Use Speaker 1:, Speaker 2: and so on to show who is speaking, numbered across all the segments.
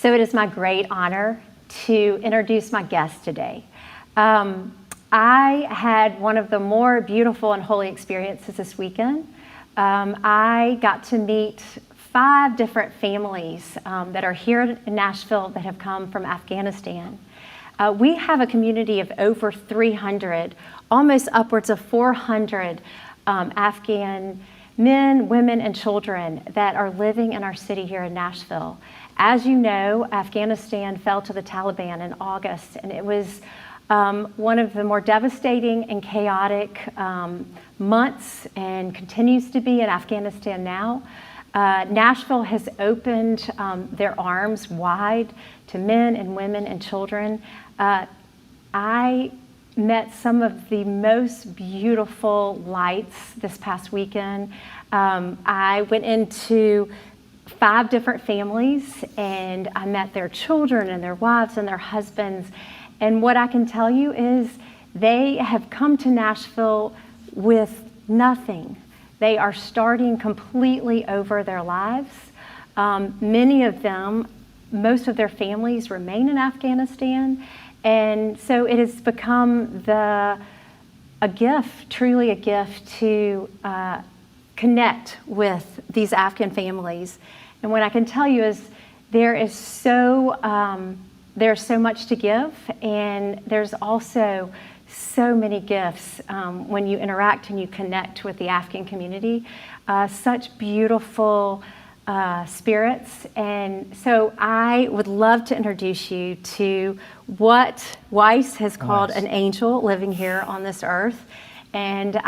Speaker 1: So it is my great honor to introduce my guest today. I had one of the more beautiful and holy experiences this weekend. I got to meet 5 different families that are here in Nashville that have come from Afghanistan. We have a community of over 300, almost upwards of 400 Afghan men, women, and children that are living in our city here in Nashville. As you know, Afghanistan fell to the Taliban in August, and it was one of the more devastating and chaotic months, and continues to be in Afghanistan now. Nashville has opened their arms wide to men and women and children. I met some of the most beautiful lights this past weekend. I went into 5 different families, and I met their children and their wives and their husbands. And what I can tell you is they have come to Nashville with nothing. They are starting completely over their lives. Many of them, most of their families remain in Afghanistan. And so it has become a gift, truly a gift to connect with these Afghan families. And what I can tell you is there's so much to give, and there's also so many gifts when you interact and you connect with the Afghan community. Such beautiful spirits. And so I would love to introduce you to what Wais has called an angel living here on this earth. And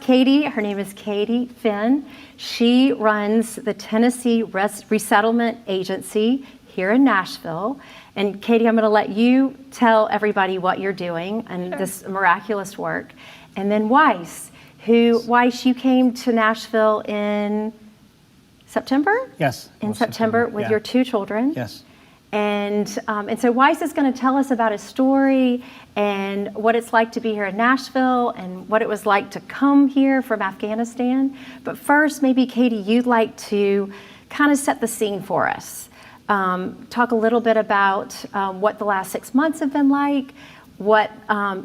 Speaker 1: Katie, her name is Katie Finn. She runs the Tennessee Resettlement Agency here in Nashville. And Katie, I'm going to let you tell everybody what you're doing and this miraculous work. And then Wais, you came to Nashville in September?
Speaker 2: Yes.
Speaker 1: In September with your 2 children?
Speaker 2: Yes.
Speaker 1: And so Wais is going to tell us about his story and what it's like to be here in Nashville and what it was like to come here from Afghanistan. But first, maybe Katie, you'd like to kind of set the scene for us. Talk a little bit about what the last 6 months have been like, what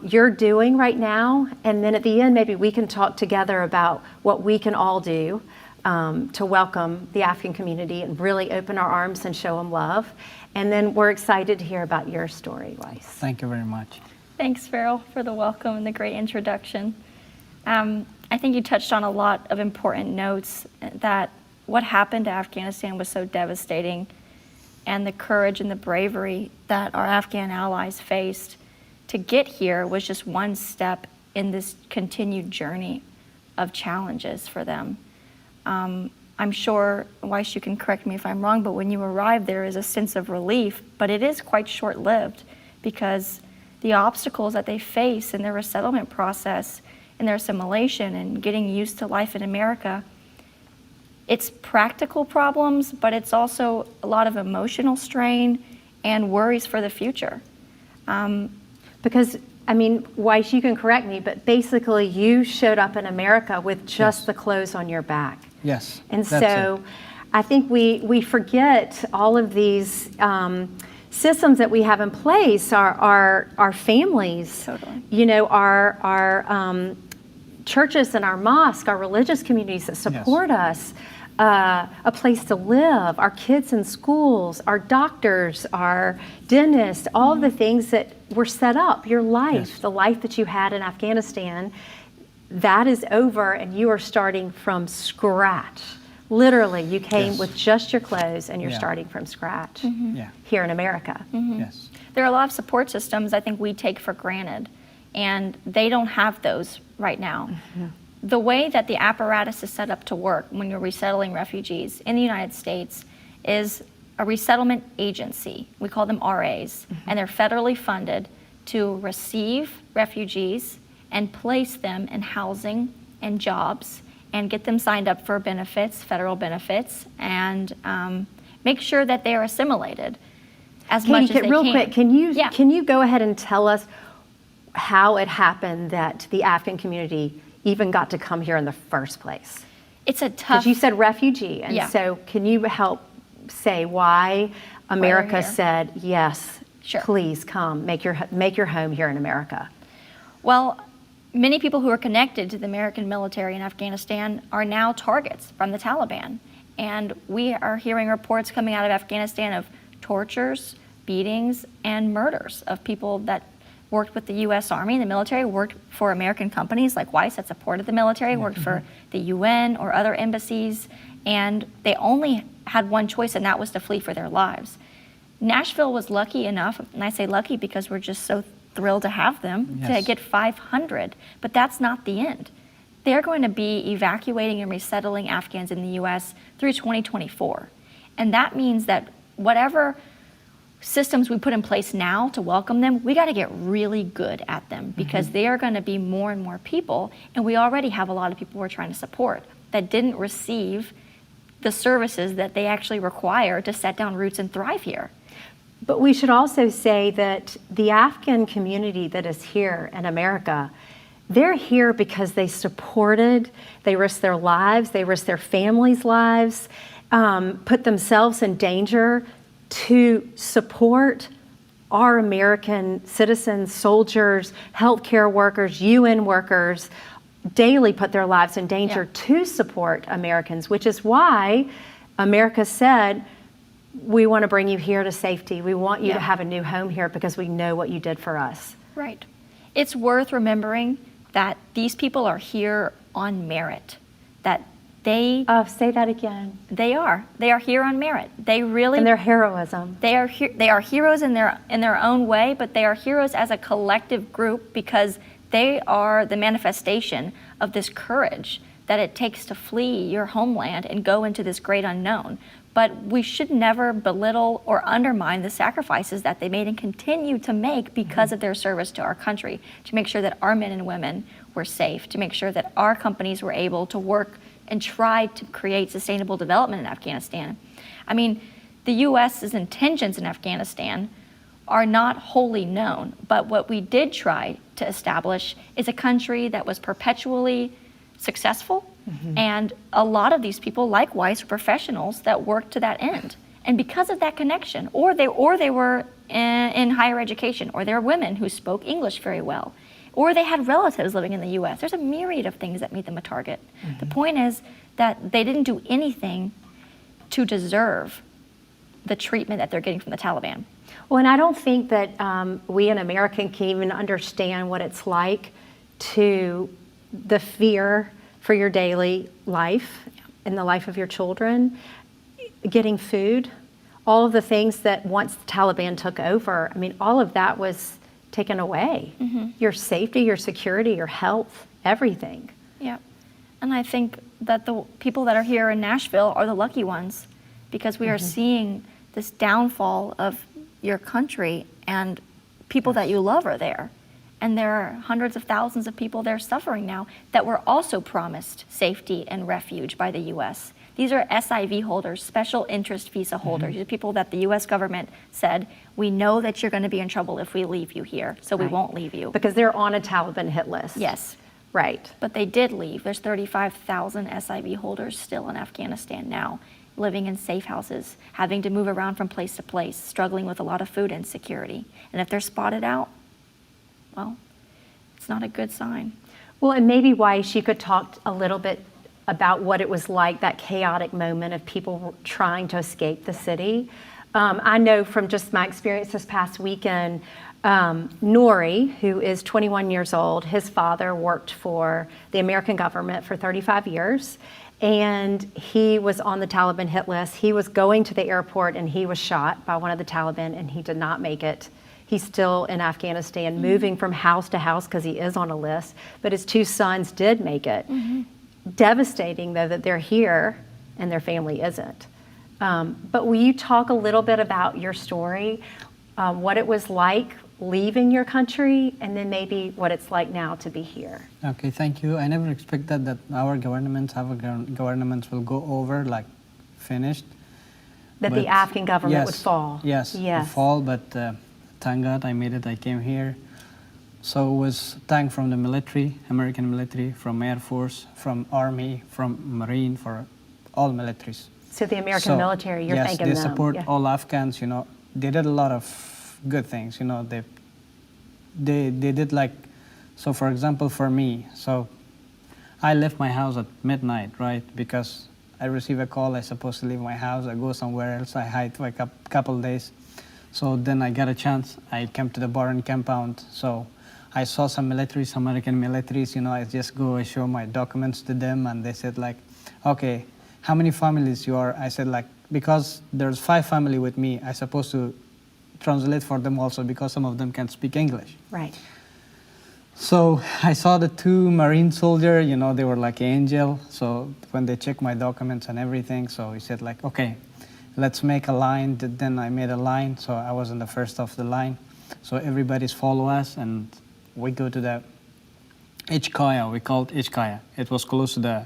Speaker 1: you're doing right now, and then at the end, maybe we can talk together about what we can all do to welcome the Afghan community and really open our arms and show them love. And then we're excited to hear about your story, Wais.
Speaker 2: Thank you very much.
Speaker 3: Thanks, Farrell, for the welcome and the great introduction. I think you touched on a lot of important notes, that what happened to Afghanistan was so devastating, and the courage and the bravery that our Afghan allies faced to get here was just one step in this continued journey of challenges for them. I'm sure, Wais, you can correct me if I'm wrong, but when you arrive there is a sense of relief, but it is quite short-lived, because the obstacles that they face in their resettlement process, in their assimilation and getting used to life in America, it's practical problems, but it's also a lot of emotional strain and worries for the future.
Speaker 1: Because, Wais, you can correct me, but basically you showed up in America with just the clothes on your back.
Speaker 2: Yes.
Speaker 1: And so I think we forget all of these systems that we have in place, our families,
Speaker 3: Totally.
Speaker 1: Our churches and our mosques, our religious communities that support us, a place to live, our kids in schools, our doctors, our dentists, all of the things that were set up, your life, the life that you had in Afghanistan, that is over, and you are starting from scratch. Literally, you came with just your clothes and you're starting from scratch here in America.
Speaker 2: Yes.
Speaker 3: There are a lot of support systems I think we take for granted, and they don't have those right now. The way that the apparatus is set up to work when you're resettling refugees in the United States is a resettlement agency. We call them RAs, and they're federally funded to receive refugees and place them in housing and jobs and get them signed up for benefits, federal benefits, and make sure that they are assimilated as much as they can.
Speaker 1: Real quick, can you go ahead and tell us how it happened that the Afghan community even got to come here in the first place?
Speaker 3: It's a tough...
Speaker 1: Because you said refugee, and so can you help say why America
Speaker 3: here.
Speaker 1: said, yes,
Speaker 3: Sure.
Speaker 1: please come, make your home here in America?
Speaker 3: Well, many people who are connected to the American military in Afghanistan are now targets from the Taliban. And we are hearing reports coming out of Afghanistan of tortures, beatings, and murders of people that worked with the U.S. Army, the military, worked for American companies like Wais that supported the military, worked for the UN or other embassies, and they only had one choice, and that was to flee for their lives. Nashville was lucky enough, and I say lucky because we're just so thrilled to have them, to get 500, but that's not the end. They're going to be evacuating and resettling Afghans in the U.S. through 2024. And that means that whatever systems we put in place now to welcome them, we got to get really good at them because they are going to be more and more people, and we already have a lot of people we're trying to support that didn't receive the services that they actually require to set down roots and thrive here.
Speaker 1: But we should also say that the Afghan community that is here in America, they're here because they supported, they risked their lives, they risked their families' lives, put themselves in danger to support our American citizens, soldiers, healthcare workers, UN workers, daily put their lives in danger to support Americans, which is why America said, we want to bring you here to safety. We want you to have a new home here because we know what you did for us.
Speaker 3: Right. It's worth remembering that these people are here on merit, that they...
Speaker 1: say that again.
Speaker 3: They are here on merit. They really...
Speaker 1: And their heroism.
Speaker 3: They are heroes in their own way, but they are heroes as a collective group because they are the manifestation of this courage that it takes to flee your homeland and go into this great unknown. But we should never belittle or undermine the sacrifices that they made and continue to make because of their service to our country, to make sure that our men and women were safe, to make sure that our companies were able to work and try to create sustainable development in Afghanistan. I mean, the U.S.'s intentions in Afghanistan are not wholly known, but what we did try to establish is a country that was perpetually successful, and a lot of these people, likewise, were professionals that worked to that end. And because of that connection, or they were in higher education, or they're women who spoke English very well, or they had relatives living in the U.S. There's a myriad of things that made them a target. The point is that they didn't do anything to deserve the treatment that they're getting from the Taliban.
Speaker 1: Well, and I don't think that we in America can even understand what it's like to the fear for your daily life and the life of your children, getting food, all of the things that once the Taliban took over, I mean, all of that was taken away. Your safety, your security, your health, everything.
Speaker 3: Yeah. And I think that the people that are here in Nashville are the lucky ones because we are seeing this downfall of your country and people that you love are there. And there are hundreds of thousands of people there suffering now that were also promised safety and refuge by the U.S. These are SIV holders, special interest visa holders. These are people that the U.S. government said, we know that you're going to be in trouble if we leave you here, so we won't leave you.
Speaker 1: Because they're on a Taliban hit list.
Speaker 3: Yes.
Speaker 1: Right.
Speaker 3: But they did leave. There's 35,000 SIV holders still in Afghanistan now, living in safe houses, having to move around from place to place, struggling with a lot of food insecurity. And if they're spotted out, well, it's not a good sign.
Speaker 1: Well, and maybe why she could talk a little bit about what it was like, that chaotic moment of people trying to escape the city. I know from just my experience this past weekend, Nori, who is 21 years old, his father worked for the American government for 35 years, and he was on the Taliban hit list. He was going to the airport and he was shot by one of the Taliban and he did not make it. He's still in Afghanistan, moving from house to house because he is on a list, but his two sons did make it. Devastating, though, that they're here and their family isn't. But will you talk a little bit about your story, what it was like leaving your country, and then maybe what it's like now to be here?
Speaker 2: Okay, thank you. I never expected that our governments will go over, like, finished.
Speaker 1: That the Afghan government would fall.
Speaker 2: Yes, would fall, but thank God I made it, I came here. So it was thank from the military, American military, from Air Force, from Army, from Marine, for all militaries.
Speaker 1: So the American military, you're
Speaker 2: yes,
Speaker 1: thanking
Speaker 2: they
Speaker 1: them.
Speaker 2: support
Speaker 1: Yeah.
Speaker 2: all Afghans. You know, they did a lot of good things. You know, they did like, so for example, for me, so I left my house at midnight, right? Because I receive a call, I supposed to leave my house, I go somewhere else, I hide for a couple days. So then I got a chance, I came to the Barron compound. So I saw some militaries, American militaries, you know, I just go, I show my documents to them, and they said like, okay, how many families you are? I said like, because there's 5 family with me, I supposed to translate for them also, because some of them can't speak English.
Speaker 1: Right.
Speaker 2: So I saw the 2 Marine soldiers, you know, they were like angel. So when they checked my documents and everything, so he said like, okay, let's make a line. Then I made a line, so I was in the first of the line. So everybody's follow us, and we go to the Ichkaya, we called Ichkaya. It was close to the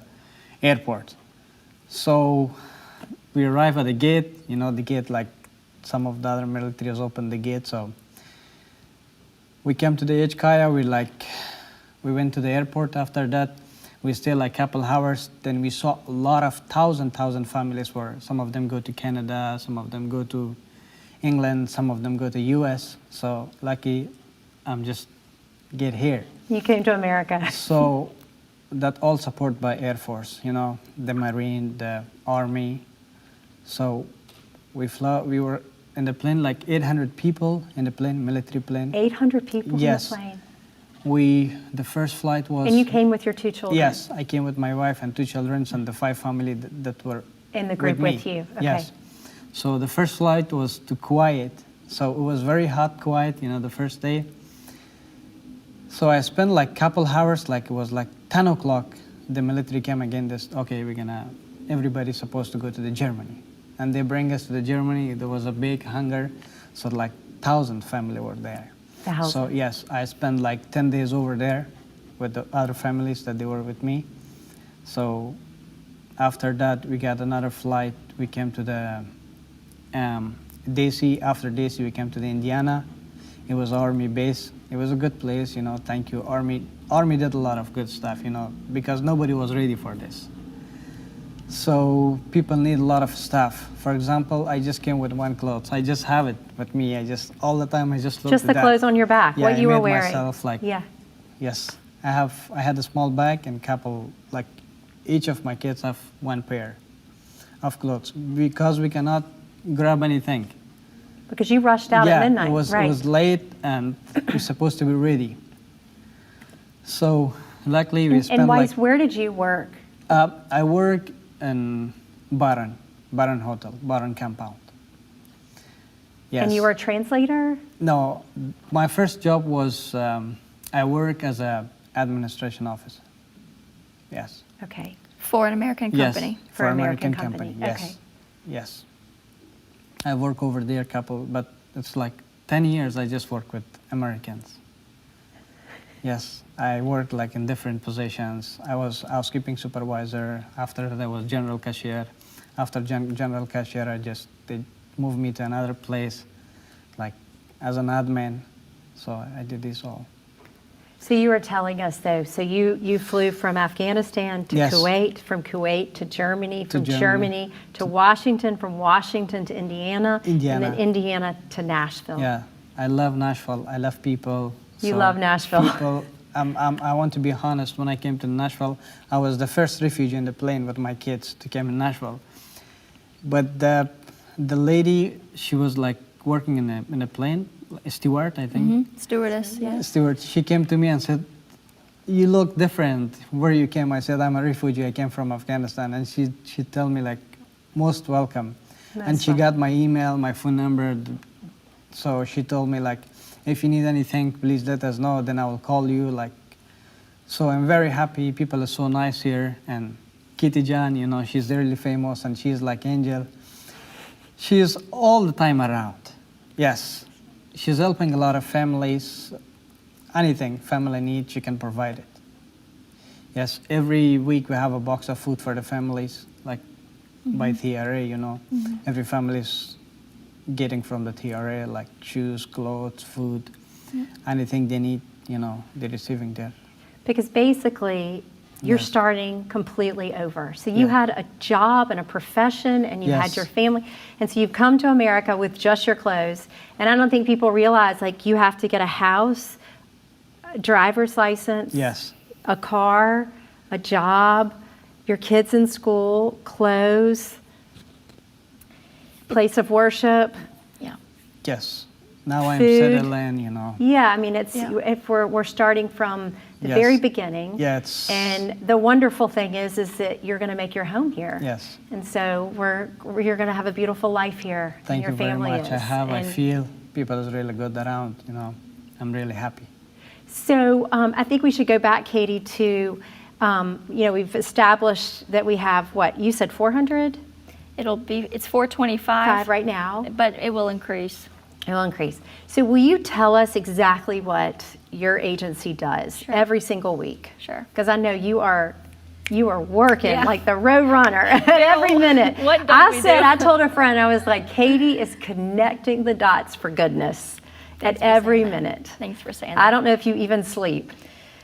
Speaker 2: airport. So we arrive at the gate, you know, the gate, like some of the other militaries opened the gate, so we came to the Ichkaya, we went to the airport after that. We stayed like a couple hours, then we saw a lot of thousand families where some of them go to Canada, some of them go to England, some of them go to US. So lucky I'm just get here.
Speaker 1: You came to America.
Speaker 2: So that all support by Air Force, you know, the Marine, the Army. So we were in the plane, like 800 people in the plane, military plane.
Speaker 1: 800 people
Speaker 2: Yes.
Speaker 1: in the plane.
Speaker 2: The first flight was...
Speaker 1: And you came with your 2 children?
Speaker 2: Yes, I came with my wife and 2 children and the 5 family that were
Speaker 1: In the group
Speaker 2: me.
Speaker 1: with you? Okay.
Speaker 2: Yes. So the first flight was to Kuwait. So it was very hot, Kuwait, you know, the first day. So I spent like couple hours, like it was like 10 o'clock. The military came again, okay, everybody's supposed to go to the Germany. And they bring us to the Germany. There was a big hunger. So like 1,000 family were there.
Speaker 1: 1,000.
Speaker 2: So yes, I spent like 10 days over there with the other families that they were with me. So after that, we got another flight. We came to the DC. After DC, we came to the Indiana. It was Army base. It was a good place, you know, thank you, Army. Army did a lot of good stuff, you know, because nobody was ready for this. So people need a lot of stuff. For example, I just came with 1 clothes. I just have it with me. All the time I just look
Speaker 1: Just
Speaker 2: at
Speaker 1: the
Speaker 2: that.
Speaker 1: clothes on your back,
Speaker 2: Yeah,
Speaker 1: what you
Speaker 2: I
Speaker 1: were
Speaker 2: made
Speaker 1: wearing.
Speaker 2: myself like,
Speaker 1: yeah.
Speaker 2: yes. I had a small bag and couple, like each of my kids have 1 pair of clothes because we cannot grab anything.
Speaker 1: Because you rushed out at midnight,
Speaker 2: it was late and we're supposed to be ready. So luckily we spent
Speaker 1: And
Speaker 2: like...
Speaker 1: Wais, where did you work?
Speaker 2: I work in Barron Hotel, Barron compound. Yes.
Speaker 1: And you were a translator?
Speaker 2: No, my first job was I work as a administration officer. Yes.
Speaker 1: Okay.
Speaker 3: For an American company.
Speaker 2: Yes,
Speaker 1: For American company.
Speaker 2: Yes.
Speaker 1: Okay.
Speaker 2: Yes. I work over there but it's like 10 years I just work with Americans. Yes, I worked like in different positions. I was housekeeping supervisor. After that, I was general cashier. After general cashier, they moved me to another place, like as an admin. So I did this all.
Speaker 1: So you were telling us though, so you flew from Afghanistan to
Speaker 2: Yes.
Speaker 1: Kuwait, from Kuwait to Germany, from
Speaker 2: Germany.
Speaker 1: Germany to Washington, from Washington to Indiana, and then Indiana to Nashville.
Speaker 2: Yeah, I love Nashville. I love people.
Speaker 1: You love Nashville.
Speaker 2: People, I want to be honest, when I came to Nashville, I was the first refugee in the plane with my kids to come in Nashville. But the lady, she was like working in a plane, a steward, I think.
Speaker 3: Mm-hmm. Stewardess, yeah.
Speaker 2: Steward, she came to me and said, "You look different. Where you came?" I said, "I'm a refugee. I came from Afghanistan." And she told me like, "Most welcome." And she got my email, my phone number. So she told me like, "If you need anything, please let us know. Then I will call you." Like, so I'm very happy. People are so nice here. And Kitty Jan, you know, she's really famous and she's like angel. She is all the time around. Yes. She's helping a lot of families. Anything family needs, she can provide it. Yes, every week we have a box of food for the families, like by TRA, you know. Every family is getting from the TRA, like shoes, clothes, food, anything they need, you know, they're receiving there.
Speaker 1: Because basically, you're
Speaker 2: Yes.
Speaker 1: starting completely over. So you
Speaker 2: Yeah.
Speaker 1: had a job and a profession, and you had
Speaker 2: Yes.
Speaker 1: your family, and so you've come to America with just your clothes. And I don't think people realize, like, you have to get a house, a driver's license,
Speaker 2: Yes.
Speaker 1: a car, a job, your kids in school, clothes, place of worship.
Speaker 3: Yeah.
Speaker 2: Yes. Now I'm
Speaker 1: Food.
Speaker 2: settled in, you know.
Speaker 1: Yeah, I mean, it's
Speaker 3: Yeah.
Speaker 1: if we're starting from the
Speaker 2: Yes.
Speaker 1: very beginning.
Speaker 2: Yeah, it's-
Speaker 1: And the wonderful thing is that you're going to make your home here.
Speaker 2: Yes.
Speaker 1: And so you're going to have a beautiful life here. and
Speaker 2: Thank
Speaker 1: your
Speaker 2: you very
Speaker 1: family
Speaker 2: much. I
Speaker 1: is.
Speaker 2: feel people is really good around, you know. I'm really happy.
Speaker 1: So I think we should go back, Katie, to we've established that we have what you said, 400
Speaker 3: It's 425
Speaker 1: right now.
Speaker 3: but it will increase.
Speaker 1: It will increase. So will you tell us exactly what your agency does
Speaker 3: Sure.
Speaker 1: every single week?
Speaker 3: Sure.
Speaker 1: Because I know you are working
Speaker 3: Yeah.
Speaker 1: like the road runner every minute.
Speaker 3: What don't we do?
Speaker 1: I told a friend, I was like, Katie is connecting the dots for goodness
Speaker 3: Thanks
Speaker 1: at
Speaker 3: for
Speaker 1: every
Speaker 3: saying that.
Speaker 1: minute.
Speaker 3: Thanks for saying that.
Speaker 1: I don't know if you even sleep.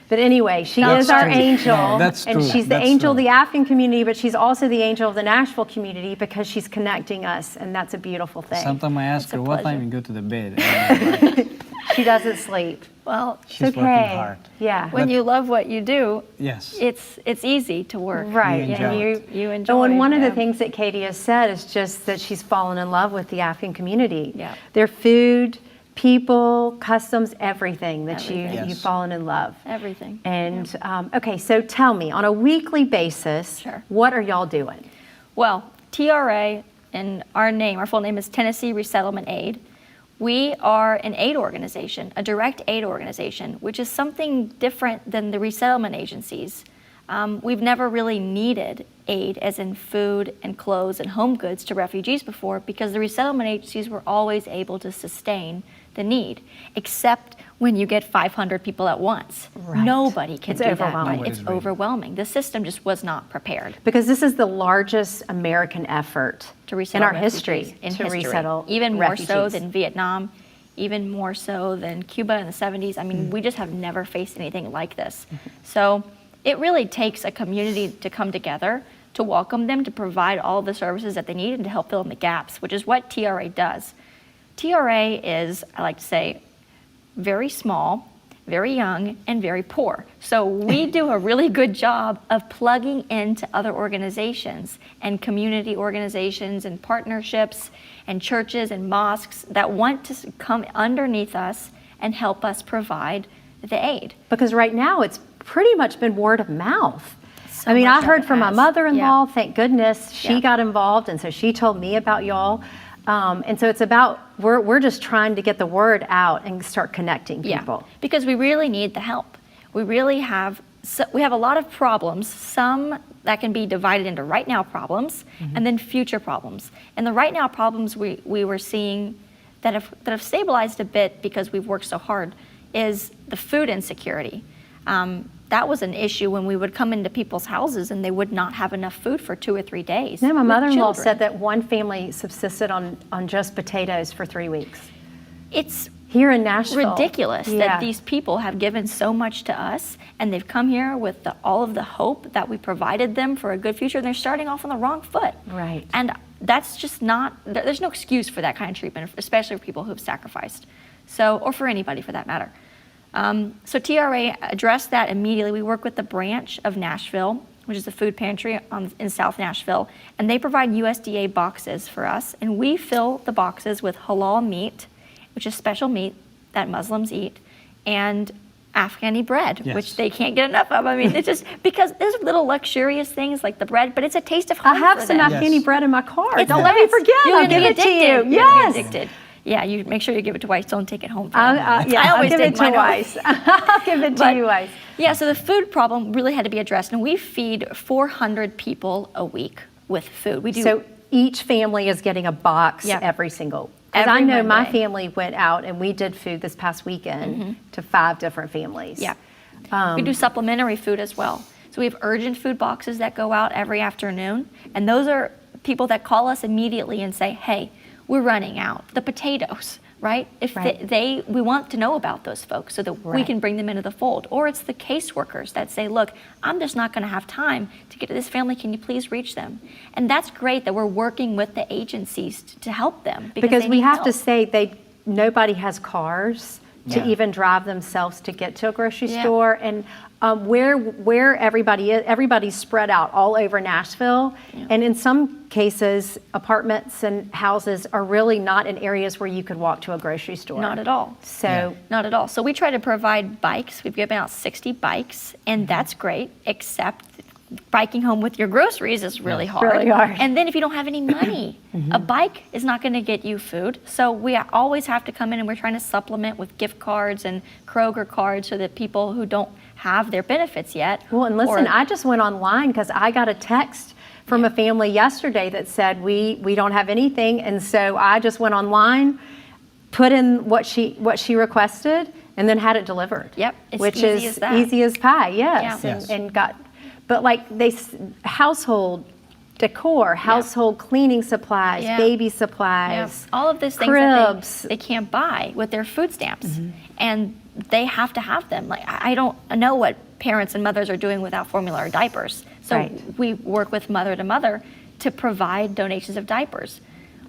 Speaker 1: But anyway, she
Speaker 2: That's
Speaker 1: is our
Speaker 2: true.
Speaker 1: angel,
Speaker 2: No, that's
Speaker 1: and
Speaker 2: true.
Speaker 1: she's the
Speaker 2: That's
Speaker 1: angel of
Speaker 2: true.
Speaker 1: the Afghan community, but she's also the angel of the Nashville community because she's connecting us, and that's a beautiful thing.
Speaker 2: Sometimes I ask
Speaker 3: It's a
Speaker 2: her, what
Speaker 3: pleasure.
Speaker 2: time you go to the bed? And
Speaker 1: She doesn't sleep.
Speaker 3: Well,
Speaker 2: she's
Speaker 1: It's okay.
Speaker 2: working hard.
Speaker 1: Yeah.
Speaker 3: when you love what you do,
Speaker 2: Yes.
Speaker 3: it's easy to work.
Speaker 1: Right.
Speaker 2: You enjoy
Speaker 1: and
Speaker 3: You enjoy.
Speaker 1: and one of the
Speaker 3: yeah.
Speaker 1: things that Katie has said is just that she's fallen in love with the Afghan community.
Speaker 3: Yeah.
Speaker 1: Their food, people, customs, everything that
Speaker 3: Everything.
Speaker 2: Yes.
Speaker 1: you've fallen in love.
Speaker 3: Everything.
Speaker 1: And okay, so tell me, on a weekly basis,
Speaker 3: Sure.
Speaker 1: what are y'all doing?
Speaker 3: Well, TRA, and our full name is Tennessee Resettlement Aid. We are an aid organization, a direct aid organization, which is something different than the resettlement agencies. We've never really needed aid, as in food and clothes and home goods, to refugees before, because the resettlement agencies were always able to sustain the need, except when you get 500 people at once.
Speaker 1: Right.
Speaker 3: Nobody can
Speaker 1: It's
Speaker 3: do
Speaker 1: overwhelming.
Speaker 3: that. Right?
Speaker 2: Nobody's
Speaker 3: It's
Speaker 2: ready.
Speaker 3: overwhelming. The system just was not prepared.
Speaker 1: Because this is the largest American effort
Speaker 3: To
Speaker 1: in
Speaker 3: resettle
Speaker 1: our
Speaker 3: refugees
Speaker 1: history
Speaker 3: in
Speaker 1: to
Speaker 3: history.
Speaker 1: resettle
Speaker 3: Even more so
Speaker 1: refugees.
Speaker 3: than Vietnam, even more so than Cuba in the 70s. I mean, we just have never faced anything like this. So it really takes a community to come together, to welcome them, to provide all the services that they need, and to help fill in the gaps, which is what TRA does. TRA is, I like to say, very small, very young, and very poor. So we do a really good job of plugging into other organizations and community organizations and partnerships and churches and mosques that want to come underneath us and help us provide the aid.
Speaker 1: Because right now it's pretty much been word of mouth.
Speaker 3: So
Speaker 1: I mean,
Speaker 3: much
Speaker 1: I
Speaker 3: of
Speaker 1: heard
Speaker 3: it
Speaker 1: from my
Speaker 3: has.
Speaker 1: mother-in-law, thank goodness she
Speaker 3: Yeah.
Speaker 1: got involved, and so she told me about y'all. And so it's about, we're just trying to get the word out and start connecting people.
Speaker 3: Yeah, because we really need the help. We really have, we have a lot of problems, some that can be divided into right now problems and then future problems. And the right now problems we were seeing that have stabilized a bit because we've worked so hard is the food insecurity. That was an issue when we would come into people's houses and they would not have enough food for 2 or 3 days.
Speaker 1: Yeah, my
Speaker 3: with
Speaker 1: mother-in-law
Speaker 3: children.
Speaker 1: said that one family subsisted on just potatoes for 3 weeks.
Speaker 3: It's
Speaker 1: Here in Nashville.
Speaker 3: ridiculous
Speaker 1: Yeah.
Speaker 3: that these people have given so much to us, and they've come here with all of the hope that we provided them for a good future, and they're starting off on the wrong foot.
Speaker 1: Right.
Speaker 3: And that's just not, there's no excuse for that kind of treatment, especially for people who've sacrificed. So, or for anybody for that matter. So TRA addressed that immediately. We work with the branch of Nashville, which is a food pantry in South Nashville, and they provide USDA boxes for us, and we fill the boxes with halal meat, which is special meat that Muslims eat, and Afghani bread,
Speaker 2: Yes.
Speaker 3: which they can't get enough of. I mean, it's just because there's little luxurious things like the bread, but it's a taste of home
Speaker 1: I have
Speaker 3: for
Speaker 1: some
Speaker 3: them.
Speaker 2: Yes.
Speaker 1: Afghani bread in my car.
Speaker 3: It's
Speaker 1: Don't
Speaker 3: the
Speaker 1: let me
Speaker 3: best.
Speaker 1: forget.
Speaker 3: You're
Speaker 1: I'll
Speaker 3: gonna
Speaker 1: give
Speaker 3: be
Speaker 1: it to you.
Speaker 3: addicted. You're gonna be
Speaker 1: Yes.
Speaker 3: addicted. Yeah, you make sure you give it to Weiss. Don't take it home.
Speaker 1: Yeah,
Speaker 3: I
Speaker 1: I'll
Speaker 3: always
Speaker 1: give
Speaker 3: take
Speaker 1: it to
Speaker 3: mine home.
Speaker 1: Wais. I'll give it to
Speaker 3: But-
Speaker 1: you, Wais.
Speaker 3: Yeah, so the food problem really had to be addressed, and we feed 400 people a week with food. We do.
Speaker 1: So each family is getting a box
Speaker 3: Yeah.
Speaker 1: every single. Because I
Speaker 3: Every
Speaker 1: know my
Speaker 3: Monday.
Speaker 1: family went out and we did food this past weekend to 5 different families.
Speaker 3: Yeah. We do supplementary food as well. So we have urgent food boxes that go out every afternoon, and those are people that call us immediately and say, hey, we're running out. The potatoes, right? If
Speaker 1: Right.
Speaker 3: we want to know about those folks so that we
Speaker 1: Right.
Speaker 3: can bring them into the fold. Or it's the caseworkers that say, look, I'm just not going to have time to get to this family. Can you please reach them? And that's great that we're working with the agencies to help them
Speaker 1: Because
Speaker 3: they
Speaker 1: we
Speaker 3: need
Speaker 1: have to
Speaker 3: help.
Speaker 1: say nobody has cars to
Speaker 2: Yeah.
Speaker 1: even drive themselves to get to a grocery
Speaker 3: Yeah.
Speaker 1: store, and where everybody is, everybody's spread out all over Nashville, and in some cases, apartments and houses are really not in areas where you could walk to a grocery store.
Speaker 3: Not at all.
Speaker 1: So
Speaker 3: Not at all. So we try to provide bikes. We've given out 60 bikes, and that's great, except biking home with your groceries is really hard.
Speaker 1: Really hard.
Speaker 3: And then if you don't have any money, a bike is not going to get you food. So we always have to come in, and we're trying to supplement with gift cards and Kroger cards so that people who don't have their benefits yet.
Speaker 1: Well, and listen, I just went online because I got a text from a family yesterday that said we don't have anything, and so I just went online, put in what she requested, and then had it delivered.
Speaker 3: Yep, it's
Speaker 1: which
Speaker 3: easy
Speaker 1: is
Speaker 3: as that.
Speaker 1: easy as pie. Yes,
Speaker 3: Yeah.
Speaker 2: Yes.
Speaker 1: and got, but like household decor, household cleaning supplies,
Speaker 3: Yeah.
Speaker 1: baby
Speaker 3: Yeah,
Speaker 1: supplies,
Speaker 3: all of those things
Speaker 1: cribs.
Speaker 3: that they can't buy with their food stamps, and they have to have them. Like I don't know what parents and mothers are doing without formula or diapers, so
Speaker 1: Right.
Speaker 3: we work with mother to mother to provide donations of diapers.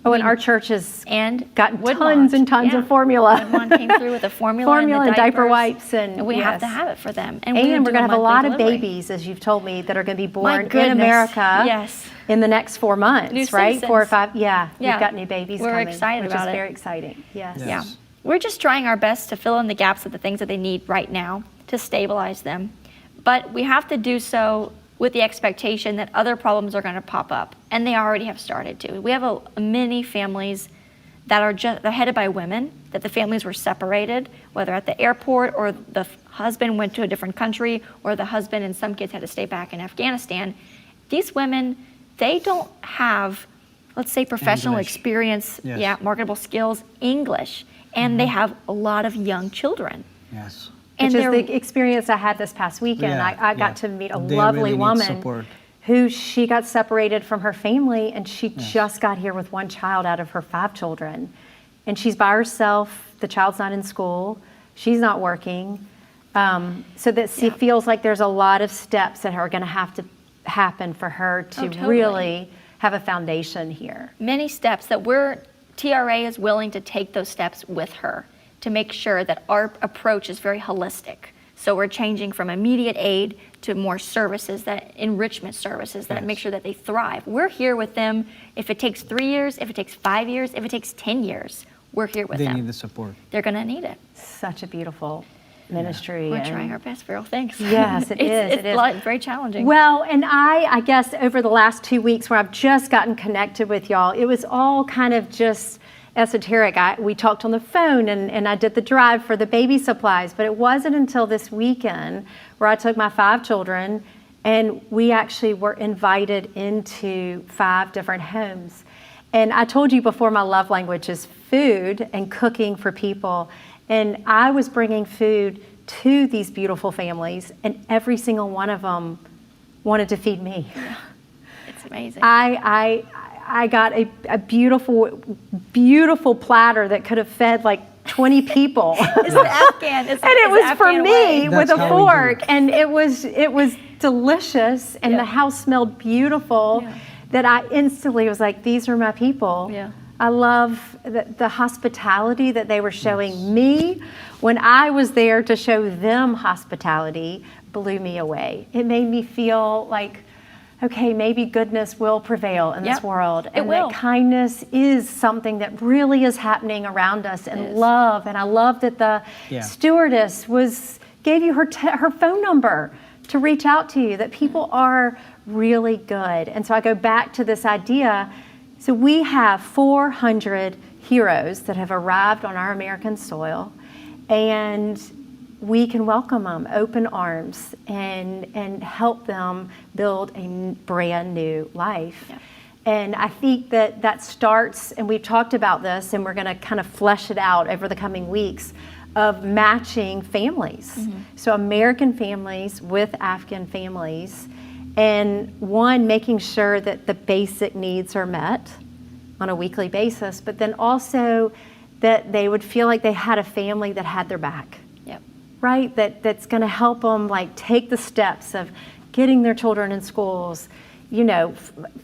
Speaker 1: Oh, and our church has
Speaker 3: And
Speaker 1: gotten
Speaker 3: Woodmont,
Speaker 1: tons and tons of formula.
Speaker 3: Woodmont came through with a formula,
Speaker 1: Formula
Speaker 3: and
Speaker 1: and
Speaker 3: the
Speaker 1: diaper
Speaker 3: diapers,
Speaker 1: wipes, and
Speaker 3: we have to
Speaker 1: yes.
Speaker 3: have it for them.
Speaker 1: And
Speaker 3: we
Speaker 1: we're
Speaker 3: do
Speaker 1: going to have a
Speaker 3: monthly
Speaker 1: lot of
Speaker 3: delivery.
Speaker 1: babies, as you've told me, that are going to be
Speaker 3: My
Speaker 1: born in
Speaker 3: goodness.
Speaker 1: America
Speaker 3: Yes.
Speaker 1: in the next 4 months,
Speaker 3: New
Speaker 1: right? 4 or
Speaker 3: citizens.
Speaker 1: 5. Yeah,
Speaker 3: Yeah.
Speaker 1: we've got new babies
Speaker 3: We're
Speaker 1: coming,
Speaker 3: excited
Speaker 1: which
Speaker 3: about
Speaker 1: is
Speaker 3: it.
Speaker 1: very exciting. Yes.
Speaker 2: Yes.
Speaker 3: Yeah. We're just trying our best to fill in the gaps of the things that they need right now to stabilize them. But we have to do so with the expectation that other problems are going to pop up, and they already have started to. We have many families that are they're headed by women, that the families were separated, whether at the airport or the husband went to a different country, or the husband and some kids had to stay back in Afghanistan. These women, they don't have, let's say, professional
Speaker 2: English.
Speaker 3: experience,
Speaker 2: Yes.
Speaker 3: marketable skills, English, and they have a lot of young children.
Speaker 2: Yes.
Speaker 3: And
Speaker 1: Which is
Speaker 3: they're
Speaker 1: the experience I had this past weekend.
Speaker 2: Yeah,
Speaker 1: I got
Speaker 2: yeah.
Speaker 1: to meet a
Speaker 2: They
Speaker 1: lovely
Speaker 2: really need
Speaker 1: woman
Speaker 2: support.
Speaker 1: who she got separated from her family, and she just got here with 1 child out of her 5 children. And she's by herself. The child's not in school. She's not working. So that she feels like there's a lot of steps that are going to have to happen for her to
Speaker 3: totally.
Speaker 1: really have a foundation here.
Speaker 3: Many steps that TRA is willing to take those steps with her to make sure that our approach is very holistic. So we're changing from immediate aid to more services, enrichment services that
Speaker 2: Yes.
Speaker 3: make sure that they thrive. We're here with them if it takes 3 years, if it takes 5 years, if it takes 10 years. We're here with
Speaker 2: They
Speaker 3: them.
Speaker 2: need the support.
Speaker 3: They're going to need it.
Speaker 1: Such a beautiful ministry.
Speaker 3: We're
Speaker 1: and-
Speaker 3: trying our best, Farrell. Thanks.
Speaker 1: Yes, it is,
Speaker 3: It's
Speaker 1: it is.
Speaker 3: very challenging.
Speaker 1: Well, and I guess over the last 2 weeks where I've just gotten connected with y'all, it was all kind of just esoteric. We talked on the phone, and I did the drive for the baby supplies, but it wasn't until this weekend where I took my 5 children, and we actually were invited into 5 different homes. And I told you before, my love language is food and cooking for people. And I was bringing food to these beautiful families, and every single one of them wanted to feed me.
Speaker 3: It's amazing.
Speaker 1: I got a beautiful, beautiful platter that could have fed like 20 people.
Speaker 3: It's the Afghan. It's,
Speaker 1: And it
Speaker 3: it's
Speaker 1: was
Speaker 3: the
Speaker 1: for
Speaker 3: Afghan
Speaker 1: me
Speaker 3: way.
Speaker 1: with
Speaker 2: That's
Speaker 1: a
Speaker 2: how we do
Speaker 1: fork,
Speaker 2: it.
Speaker 1: and it was delicious, and
Speaker 3: Yeah.
Speaker 1: the house smelled beautiful.
Speaker 3: Yeah.
Speaker 1: That I instantly was like, these are my people.
Speaker 3: Yeah.
Speaker 1: I love the hospitality that they were showing me when I was there to show them hospitality. Blew me away. It made me feel like, okay, maybe goodness will prevail in this
Speaker 3: Yep.
Speaker 1: world,
Speaker 3: It
Speaker 1: and
Speaker 3: will.
Speaker 1: that kindness is something that really is happening around us, and
Speaker 3: is.
Speaker 1: love. And I love that the
Speaker 2: Yeah.
Speaker 1: stewardess gave you her phone number to reach out to you. That people are really good. And so I go back to this idea. So we have 400 heroes that have arrived on our American soil, and we can welcome them open arms and help them build a brand new life.
Speaker 3: Yeah.
Speaker 1: And I think that starts, and we've talked about this, and we're going to kind of flesh it out over the coming weeks, of matching families.
Speaker 3: Mm-hmm.
Speaker 1: So American families with Afghan families, and one, making sure that the basic needs are met on a weekly basis, but then also that they would feel like they had a family that had their back,
Speaker 3: Yep.
Speaker 1: right? That's going to help them like take the steps of getting their children in schools, you know,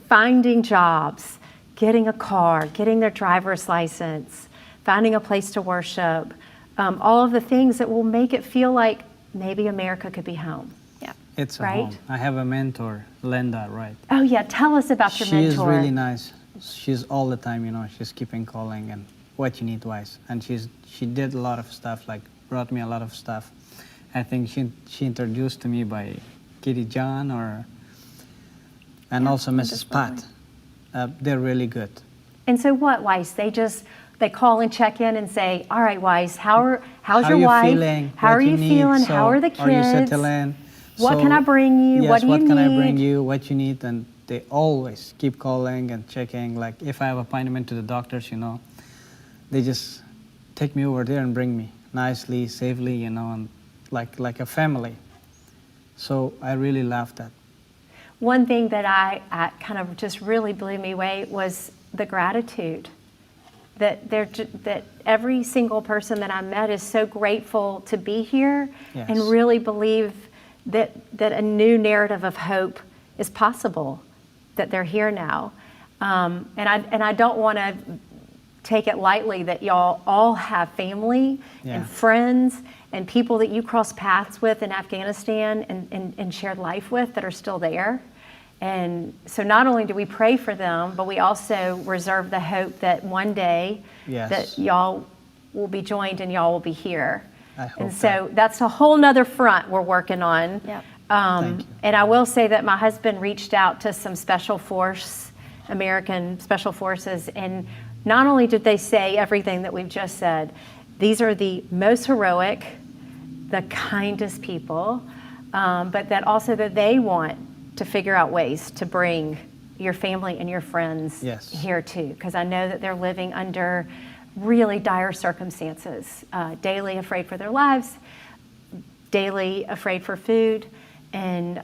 Speaker 1: finding jobs, getting a car, getting their driver's license, finding a place to worship, all of the things that will make it feel like maybe America could be home.
Speaker 3: Yeah.
Speaker 2: It's a
Speaker 1: Right?
Speaker 2: home. I have a mentor, Linda, right?
Speaker 1: Oh yeah, tell us about your
Speaker 2: She
Speaker 1: mentor.
Speaker 2: is really nice. She's all the time, you know, she's keeping calling and what you need, Wais. And she did a lot of stuff, like brought me a lot of stuff. I think she introduced to me by Kitty John and also Mrs. Pat. They're really good.
Speaker 1: And so what, Wais? They call and check in and say, all right, Wais, how's your
Speaker 2: you
Speaker 1: wife?
Speaker 2: feeling?
Speaker 1: How
Speaker 2: What
Speaker 1: are you
Speaker 2: need?
Speaker 1: feeling?
Speaker 2: So
Speaker 1: How are the kids?
Speaker 2: Are you settling?
Speaker 1: What can I bring you?
Speaker 2: Yes,
Speaker 1: What do you
Speaker 2: what can I bring
Speaker 1: need?
Speaker 2: you? What you need? And they always keep calling and checking. Like if I have appointment to the doctors, you know, they just take me over there and bring me nicely, safely, you know, and like a family. So I really love that.
Speaker 1: One thing that I kind of just really blew me away was the gratitude that every single person that I met is so grateful to be here
Speaker 2: Yes.
Speaker 1: and really believe that a new narrative of hope is possible, that they're here now. And I don't want to take it lightly that y'all all have family and friends and people that you cross paths with in Afghanistan and shared life with that are still there. And so not only do we pray for them, but we also reserve the hope that one day that y'all will be joined and y'all will be here.
Speaker 2: I hope
Speaker 1: and so that's a whole nother front we're working on.
Speaker 3: Yep.
Speaker 2: Thank you.
Speaker 1: And I will say that my husband reached out to some American Special Forces, and not only did they say everything that we've just said, these are the most heroic, the kindest people, but that also that they want to figure out ways to bring your family and your friends here too, because I know that they're living under really dire circumstances, daily afraid for their lives, daily afraid for food, and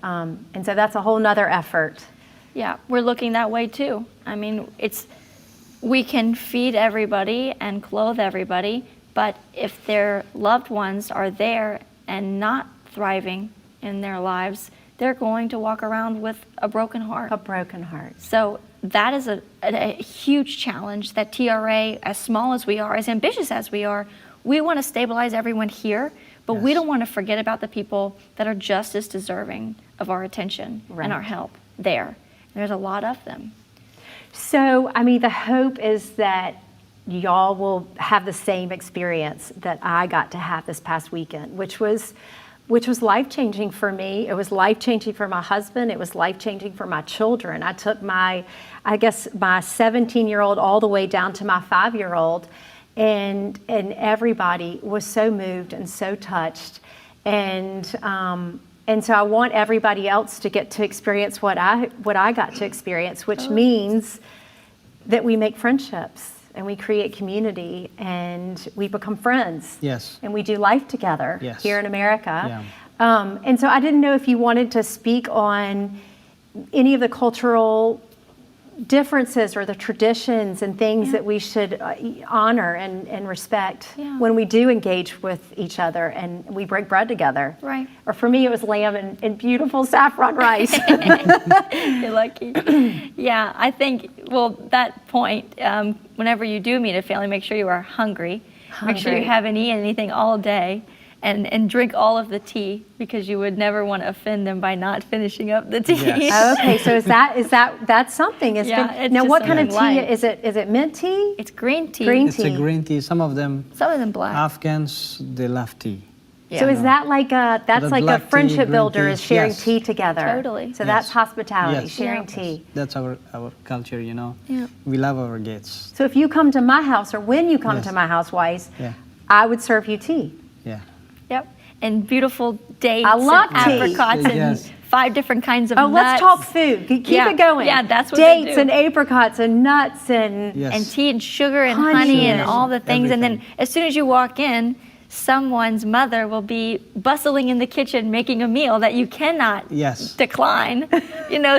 Speaker 1: so that's a whole nother effort.
Speaker 3: Yeah, we're looking that way too. I mean, we can feed everybody and clothe everybody, but if their loved ones are there and not thriving in their lives, they're going to walk around with a broken heart.
Speaker 1: A broken heart.
Speaker 3: So that is a huge challenge that TRA, as small as we are, as ambitious as we are, we want to stabilize everyone here, but we don't want to forget about the people that are just as deserving of our attention and our help there. There's a lot of them.
Speaker 1: So, I mean, the hope is that y'all will have the same experience that I got to have this past weekend, which was life-changing for me. It was life-changing for my husband. It was life-changing for my children. I took my 17-year-old all the way down to my 5-year-old, and everybody was so moved and so touched. And so I want everybody else to get to experience what I got to experience, which means that we make friendships and we create community and we become friends.
Speaker 2: Yes.
Speaker 1: And we do life together here in America.
Speaker 2: Yeah.
Speaker 1: And so I didn't know if you wanted to speak on any of the cultural differences or the traditions and things that we should honor and respect when we do engage with each other and we break bread together.
Speaker 3: Right.
Speaker 1: Or for me, it was lamb and beautiful saffron rice.
Speaker 3: You're lucky. Yeah, I think, well, that point, whenever you do meet a family, make sure you are hungry. Make sure you haven't eaten anything all day. And drink all of the tea, because you would never want to offend them by not finishing up the tea.
Speaker 2: Yes.
Speaker 1: Oh, okay, so that's something.
Speaker 3: It's
Speaker 1: Now,
Speaker 3: just
Speaker 1: what kind of tea
Speaker 3: something
Speaker 1: is it? Is it mint tea?
Speaker 3: It's green tea.
Speaker 1: Green
Speaker 2: It's a green tea. Some of them
Speaker 3: black.
Speaker 2: Afghans, they love tea.
Speaker 3: Yeah.
Speaker 1: So is that like a
Speaker 2: black tea,
Speaker 1: friendship
Speaker 2: green
Speaker 1: builder
Speaker 2: tea,
Speaker 1: is sharing
Speaker 2: yes.
Speaker 1: tea together?
Speaker 3: Totally.
Speaker 1: So that's hospitality,
Speaker 2: Yes.
Speaker 1: sharing
Speaker 3: Yeah.
Speaker 1: tea.
Speaker 2: That's our culture, you know.
Speaker 3: Yeah.
Speaker 2: We love our guests.
Speaker 1: So if you come to my house or when you come
Speaker 2: Yes.
Speaker 1: to my house, Wais,
Speaker 2: Yeah.
Speaker 1: I would serve you tea.
Speaker 2: Yeah.
Speaker 3: Yep. And beautiful dates
Speaker 1: I love
Speaker 3: and
Speaker 1: tea.
Speaker 3: apricots and
Speaker 2: Yes.
Speaker 3: 5 different kinds of
Speaker 1: Oh,
Speaker 3: nuts.
Speaker 1: let's talk food. Keep
Speaker 3: Yeah.
Speaker 1: it going.
Speaker 3: Yeah, that's what they
Speaker 1: Dates
Speaker 3: do.
Speaker 1: and apricots and nuts and
Speaker 2: Yes.
Speaker 3: And tea and sugar and
Speaker 1: Honey
Speaker 3: honey and
Speaker 1: and
Speaker 3: all the things. And then
Speaker 2: everything.
Speaker 3: as soon as you walk in, someone's mother will be bustling in the kitchen making a meal that you cannot
Speaker 2: Yes.
Speaker 3: decline.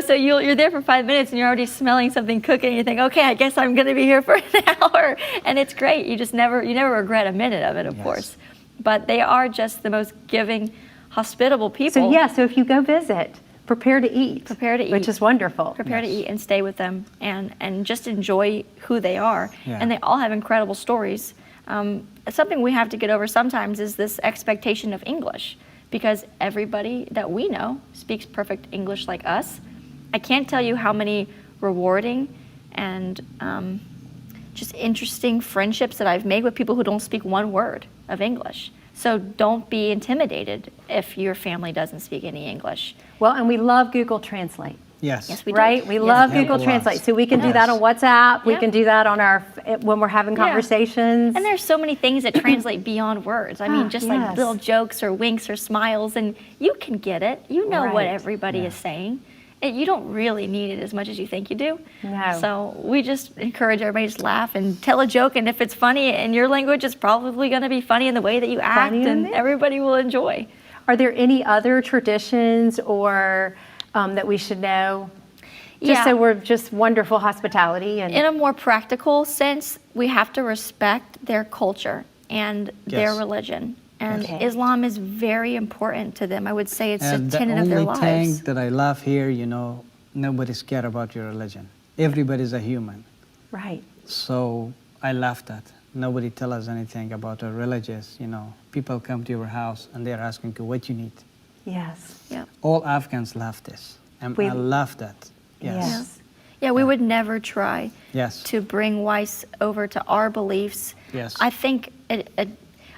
Speaker 3: So you're there for 5 minutes and you're already smelling something cooking. You think, okay, I guess I'm going to be here for an hour, and it's great. You never regret a minute of it, of course. But they are just the most giving, hospitable people.
Speaker 1: So if you go visit, prepare to eat.
Speaker 3: Prepare to eat.
Speaker 1: Which is wonderful.
Speaker 3: Prepare to eat and stay with them and just enjoy who they are.
Speaker 2: Yeah.
Speaker 3: And they all have incredible stories. Something we have to get over sometimes is this expectation of English, because everybody that we know speaks perfect English like us. I can't tell you how many rewarding and just interesting friendships that I've made with people who don't speak one word of English. So don't be intimidated if your family doesn't speak any English.
Speaker 1: Well, and we love Google Translate.
Speaker 2: Yes.
Speaker 3: Yes, we do.
Speaker 1: Right? We
Speaker 3: Yes.
Speaker 1: love
Speaker 2: Yeah.
Speaker 1: Google
Speaker 2: Lots.
Speaker 1: Translate. So we can do
Speaker 2: Yes.
Speaker 1: that on WhatsApp. We
Speaker 3: Yeah.
Speaker 1: can do that on when we're having
Speaker 3: Yeah.
Speaker 1: conversations.
Speaker 3: And there's so many things that translate beyond words. I mean, just
Speaker 1: yes.
Speaker 3: like little jokes or winks or smiles, and you can get it. You know what
Speaker 1: Right.
Speaker 3: everybody is saying. You don't really need it as much as you think you do.
Speaker 1: No.
Speaker 3: So we just encourage everybody to just laugh and tell a joke, and if it's funny in your language, it's probably going to be funny in the way that you act,
Speaker 1: Funny in
Speaker 3: and
Speaker 1: it.
Speaker 3: everybody will enjoy.
Speaker 1: Are there any other traditions or that we should know? Just so we're just wonderful hospitality. And
Speaker 3: In a more practical sense, we have to respect their culture and their
Speaker 2: Yes.
Speaker 3: religion. And
Speaker 1: Okay.
Speaker 3: Islam is very important to them. I would say it's
Speaker 2: And
Speaker 3: a
Speaker 2: the
Speaker 3: tenet of their
Speaker 2: only thing
Speaker 3: lives.
Speaker 2: that I love here, nobody's scared about your religion. Everybody's a human.
Speaker 1: right.
Speaker 2: So I love that. Nobody tell us anything about our religious, People come to your house and they're asking you what you need.
Speaker 1: Yes.
Speaker 3: Yeah.
Speaker 2: All Afghans love this. And
Speaker 1: We-
Speaker 2: I love that. Yes.
Speaker 3: Yeah, we would never try
Speaker 2: Yes.
Speaker 3: to bring Wais over to our beliefs.
Speaker 2: Yes.
Speaker 3: I think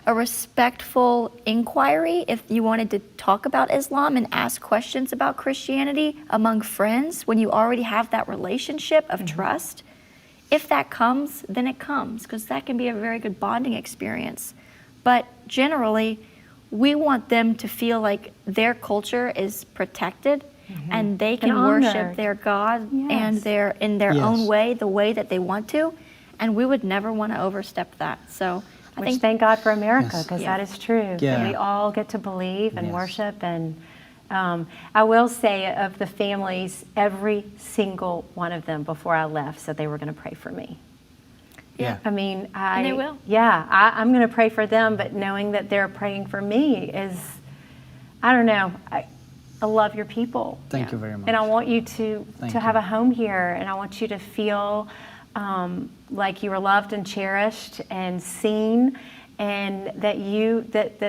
Speaker 3: a respectful inquiry, if you wanted to talk about Islam and ask questions about Christianity among friends, when you already have that relationship of trust, if that comes, then it comes, because that can be a very good bonding experience. But generally, we want them to feel like their culture is protected and they can worship
Speaker 1: honored.
Speaker 3: their God and
Speaker 1: Yes.
Speaker 3: in their
Speaker 2: Yes.
Speaker 3: own way, the way that they want to, and we would never want to overstep that. So I
Speaker 1: Which
Speaker 3: think
Speaker 1: thank God for America,
Speaker 2: Yes.
Speaker 1: because
Speaker 3: Yeah.
Speaker 1: that is true.
Speaker 2: Yeah.
Speaker 1: That we all get to believe and
Speaker 2: Yes.
Speaker 1: worship. And I will say, of the families, every single one of them before I left said they were going to pray for me.
Speaker 2: Yeah.
Speaker 1: I mean,
Speaker 3: And they will.
Speaker 1: Yeah, I'm going to pray for them, but knowing that they're praying for me is, I don't know. I love your people.
Speaker 2: Thank you very much.
Speaker 1: And I want you to
Speaker 2: Thank
Speaker 1: have
Speaker 2: you.
Speaker 1: a home here, and I want you to feel like you are loved and cherished and seen, and that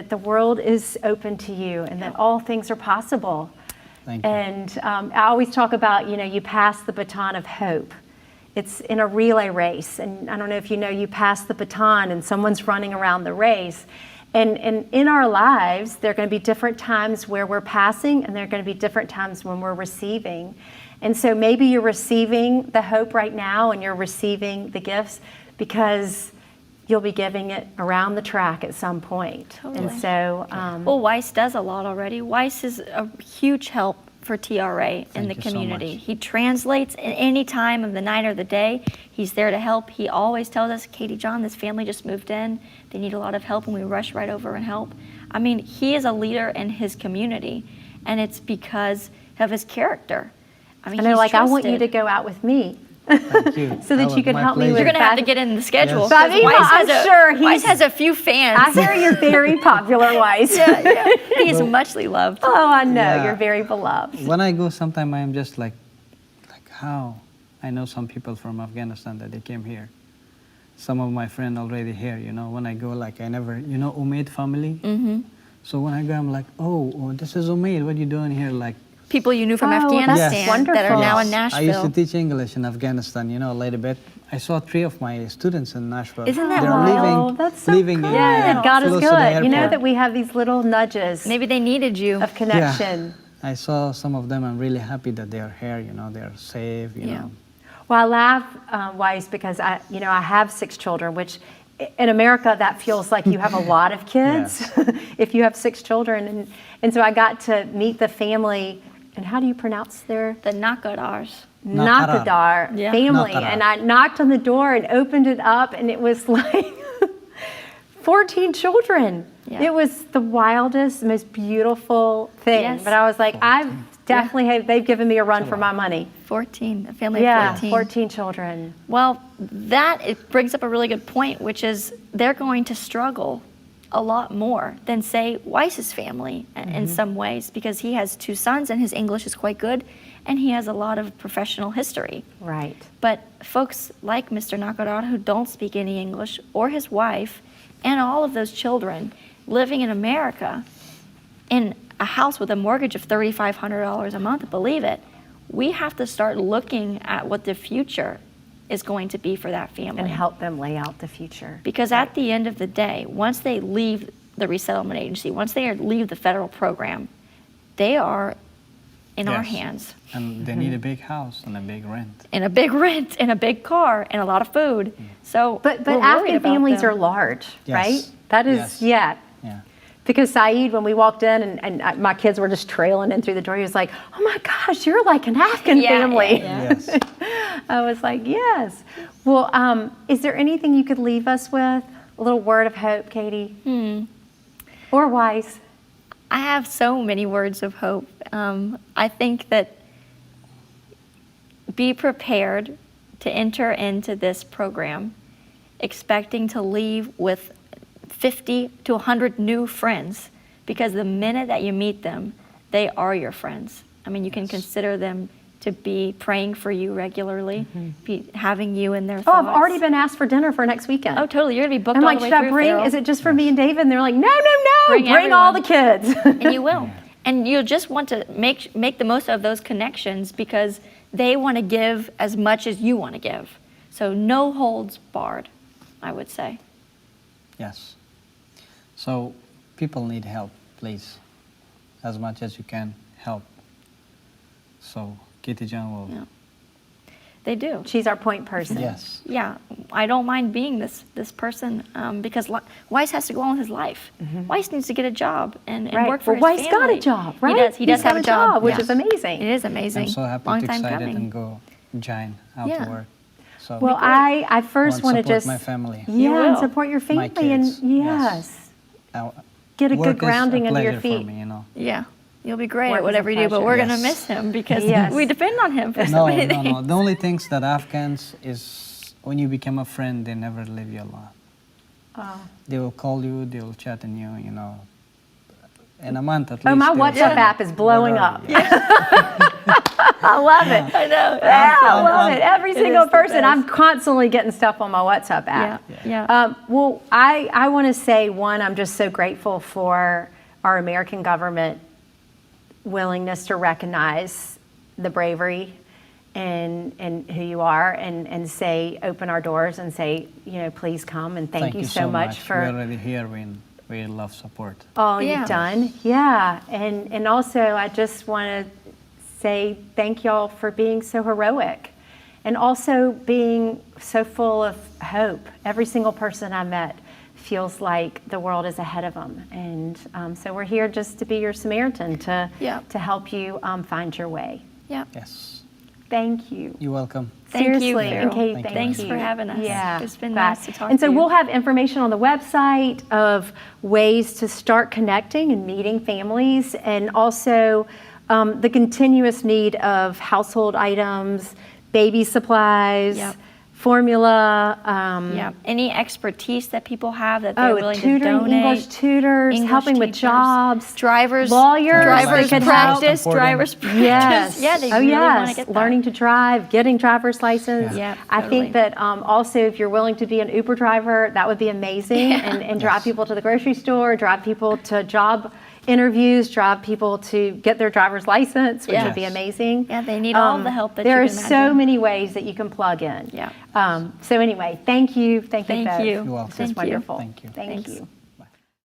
Speaker 1: the world is open to you, and that all things are possible.
Speaker 2: Thank you.
Speaker 1: And I always talk about, you pass the baton of hope. It's in a relay race, and I don't know if you pass the baton and someone's running around the race. And in our lives, there are going to be different times where we're passing, and there are going to be different times when we're receiving. And so maybe you're receiving the hope right now, and you're receiving the gifts because you'll be giving it around the track at some point.
Speaker 3: Totally.
Speaker 1: And so,
Speaker 3: well, Wais does a lot already. Wais is a huge help for TRA in the
Speaker 2: you so
Speaker 3: community.
Speaker 2: much.
Speaker 3: He translates at any time of the night or the day. He's there to help. He always tells us, Katie, John, this family just moved in. They need a lot of help, and we rush right over and help. I mean, he is a leader in his community, and it's because of his character. I mean,
Speaker 1: I know,
Speaker 3: he's
Speaker 1: like, I want you to
Speaker 3: trusted.
Speaker 1: go out with me.
Speaker 2: Thank you.
Speaker 1: So that
Speaker 2: Oh,
Speaker 1: you can
Speaker 2: my
Speaker 1: help me with
Speaker 3: You're
Speaker 2: pleasure.
Speaker 3: going to have to get in the schedule.
Speaker 2: Yes.
Speaker 3: 'cause
Speaker 1: But,
Speaker 3: Wais
Speaker 1: I'm
Speaker 3: has
Speaker 1: sure
Speaker 3: Wais has a few fans.
Speaker 1: I hear you're very popular, Wais.
Speaker 3: yeah. He is muchly loved.
Speaker 1: Oh, I know.
Speaker 2: Yeah.
Speaker 1: You're very beloved.
Speaker 2: When I go, sometimes I am just like how? I know some people from Afghanistan that they came here. Some of my friends already here, when I go, like I never, Umaid family? Mm-hmm. So when I go, I'm like, oh, this is Umaid, what are you doing here? Like,
Speaker 3: People you knew from
Speaker 1: Oh, that's
Speaker 3: Afghanistan that are
Speaker 1: wonderful.
Speaker 3: now in
Speaker 2: I used to
Speaker 3: Nashville.
Speaker 2: teach English in Afghanistan, a little bit. I saw 3 of my students in Nashville.
Speaker 3: Isn't that
Speaker 2: They're
Speaker 3: wild?
Speaker 2: living,
Speaker 1: That's so
Speaker 2: living
Speaker 1: good.
Speaker 2: in,
Speaker 1: Yeah, God is
Speaker 2: close to the
Speaker 1: good. You know
Speaker 2: airport.
Speaker 1: that we have these little nudges
Speaker 3: Maybe they needed you.
Speaker 1: of connection.
Speaker 2: Yeah. I saw some of them. I'm really happy that they are here. They're safe. You
Speaker 3: Yeah.
Speaker 2: know.
Speaker 1: Well, I laugh, Wais, because I have 6 children, which in America that feels like you have a lot of kids if you have 6 children, and so I got to meet the family. And how do you pronounce their
Speaker 3: The Nakadars.
Speaker 1: Nakadar
Speaker 3: Yeah.
Speaker 1: family?
Speaker 2: Nakadar.
Speaker 1: And I knocked on the door and opened it up, and it was like 14 children.
Speaker 3: Yeah.
Speaker 1: It was the wildest, most beautiful thing.
Speaker 3: Yes.
Speaker 1: But I was like, I've definitely, they've given me a run for my money.
Speaker 3: 14, a family
Speaker 1: Yeah,
Speaker 3: of 14.
Speaker 1: 14 children.
Speaker 3: Well, it brings up a really good point, which is they're going to struggle a lot more than, say, Wais's family in some ways, because he has 2 sons and his English is quite good, and he has a lot of professional history.
Speaker 1: Right.
Speaker 3: But folks like Mr. Nakadara who don't speak any English, or his wife, and all of those children living in America in a house with a mortgage of $3,500 a month, believe it, we have to start looking at what the future is going to be for that family.
Speaker 1: And help them lay out the future.
Speaker 3: Because at the end of the day, once they leave the resettlement agency, once they leave the federal program, they are in our hands.
Speaker 2: And they need a big house and a big rent.
Speaker 3: And a big rent, and a big car, and a lot of food. So,
Speaker 1: But
Speaker 3: we're worried
Speaker 1: Afghan
Speaker 3: about
Speaker 1: families
Speaker 3: them.
Speaker 1: are large,
Speaker 2: Yes.
Speaker 1: right? That is,
Speaker 2: Yes.
Speaker 1: yeah.
Speaker 2: Yeah.
Speaker 1: Because Saeed, when we walked in and my kids were just trailing in through the door, he was like, "Oh my gosh, you're like an Afghan
Speaker 3: Yeah,
Speaker 1: family."
Speaker 3: yeah,
Speaker 2: Yes.
Speaker 1: I was like, "Yes." Well, is there anything you could leave us with? A little word of hope, Katie? Or Wais?
Speaker 3: I have so many words of hope. I think that be prepared to enter into this program expecting to leave with 50 to 100 new friends, because the minute that you meet them, they are your friends. I mean, you can consider them to be praying for you regularly, be having you in their
Speaker 1: Oh,
Speaker 3: thoughts.
Speaker 1: I've already been asked for dinner for next weekend.
Speaker 3: Oh, totally. You're going to be booked
Speaker 1: I'm
Speaker 3: all
Speaker 1: like,
Speaker 3: the way
Speaker 1: should I
Speaker 3: through,
Speaker 1: bring?
Speaker 3: Farrell.
Speaker 1: Is it just for me and David? And they're like, no,
Speaker 3: Bring
Speaker 1: bring all the
Speaker 3: everyone.
Speaker 1: kids.
Speaker 3: And you will. And you'll just want to make the most of those connections, because they want to give as much as you want to give. So no holds barred, I would say.
Speaker 2: Yes. So people need help, please. As much as you can, help. So Kitty John will.
Speaker 3: Yeah. They do.
Speaker 1: She's our point person.
Speaker 2: Yes.
Speaker 3: Yeah, I don't mind being this person, because Wais has to go on with his life. Wais needs to get a job and
Speaker 1: Right.
Speaker 3: work for
Speaker 1: Well,
Speaker 3: his
Speaker 1: Wais
Speaker 3: family.
Speaker 1: got a job, right?
Speaker 3: He does. He does
Speaker 1: He's
Speaker 3: have
Speaker 1: got
Speaker 3: a job,
Speaker 1: which
Speaker 3: yeah.
Speaker 1: is amazing.
Speaker 3: It is amazing.
Speaker 2: I'm so happy
Speaker 3: Long
Speaker 2: to
Speaker 3: time
Speaker 2: excited
Speaker 3: coming.
Speaker 2: and go join out
Speaker 3: Yeah.
Speaker 2: to work. So
Speaker 1: Well, I first want to
Speaker 2: support
Speaker 1: just
Speaker 2: my family.
Speaker 3: You
Speaker 1: and
Speaker 3: will.
Speaker 1: support your family,
Speaker 2: kids,
Speaker 1: and
Speaker 2: yes.
Speaker 1: get a
Speaker 2: Work
Speaker 1: good
Speaker 2: is
Speaker 1: grounding
Speaker 2: a
Speaker 1: under your
Speaker 2: pleasure
Speaker 1: feet.
Speaker 2: For me, you know.
Speaker 3: Yeah, you'll be great
Speaker 1: Work
Speaker 3: at
Speaker 1: is a
Speaker 3: whatever you do, but
Speaker 1: pleasure.
Speaker 3: we're going to
Speaker 2: Yes.
Speaker 3: miss him because
Speaker 1: Yes.
Speaker 3: we depend on him for so
Speaker 2: No,
Speaker 3: many
Speaker 2: no,
Speaker 3: things.
Speaker 2: no. The only things that Afghans is when you become a friend, they never leave you alone.
Speaker 1: Oh.
Speaker 2: They will call you, they will chat on you, you know. In a month at least.
Speaker 1: Oh, my
Speaker 2: they will
Speaker 1: WhatsApp
Speaker 2: say,
Speaker 1: app is blowing
Speaker 2: "Where are
Speaker 1: up.
Speaker 2: you?"
Speaker 1: I love it.
Speaker 3: I know.
Speaker 1: Yeah, I love it. Every
Speaker 3: It
Speaker 1: single
Speaker 3: is the
Speaker 1: person. I'm
Speaker 3: best.
Speaker 1: constantly getting stuff on my WhatsApp
Speaker 3: Yeah,
Speaker 1: app.
Speaker 3: yeah.
Speaker 1: Well, I want to say, one, I'm just so grateful for our American government willingness to recognize the bravery and who you are, and say, open our doors and say, please come, and thank you so much for
Speaker 2: We're already here. We love support.
Speaker 1: all
Speaker 3: Yeah.
Speaker 1: you've done. Yeah. And also, I just want to say thank y'all for being so heroic, and also being so full of hope. Every single person I met feels like the world is ahead of them. And so we're here just to be your Samaritan, to help you find your way.
Speaker 3: Yeah.
Speaker 2: Yes.
Speaker 1: Thank you.
Speaker 2: You're welcome.
Speaker 3: Thank you,
Speaker 1: Seriously, and
Speaker 3: Farrell.
Speaker 1: Kate,
Speaker 2: Thank you.
Speaker 3: Thanks
Speaker 1: you.
Speaker 3: for having us.
Speaker 1: Yeah,
Speaker 3: It's been
Speaker 1: that-
Speaker 3: nice to talk
Speaker 1: And so
Speaker 3: to you.
Speaker 1: we'll have information on the website of ways to start connecting and meeting families, and also the continuous need of household items, baby supplies,
Speaker 3: Yep.
Speaker 1: formula.
Speaker 3: Yeah. Any expertise that people have that they're willing to
Speaker 1: tutoring,
Speaker 3: donate.
Speaker 1: English tutors,
Speaker 3: English
Speaker 1: helping with
Speaker 3: teachers,
Speaker 1: jobs,
Speaker 3: drivers,
Speaker 1: lawyers,
Speaker 3: drivers
Speaker 1: that could help.
Speaker 3: practice,
Speaker 2: Supporting.
Speaker 3: drivers practice.
Speaker 1: Yes.
Speaker 3: Yeah, they
Speaker 1: oh,
Speaker 3: really
Speaker 1: yes.
Speaker 3: want to get that.
Speaker 1: Learning to drive, getting driver's license.
Speaker 3: Yeah.
Speaker 1: I
Speaker 3: Totally.
Speaker 1: think that also, if you're willing to be an Uber driver, that would be amazing.
Speaker 3: Yeah.
Speaker 1: And drive people to the grocery store, drive people to job interviews, drive people to get their driver's license, which
Speaker 3: Yeah.
Speaker 1: would be amazing.
Speaker 3: Yeah, they need all the help that
Speaker 1: there
Speaker 3: you
Speaker 1: are
Speaker 3: can
Speaker 1: so
Speaker 3: imagine.
Speaker 1: many ways that you can plug in.
Speaker 3: Yeah.
Speaker 1: So anyway, thank you. Thank you
Speaker 3: Thank
Speaker 1: both.
Speaker 3: you.
Speaker 2: You're welcome.
Speaker 1: This is
Speaker 3: Thank you.
Speaker 1: wonderful.
Speaker 2: Thank you.
Speaker 1: Thank
Speaker 3: Thanks.
Speaker 1: you.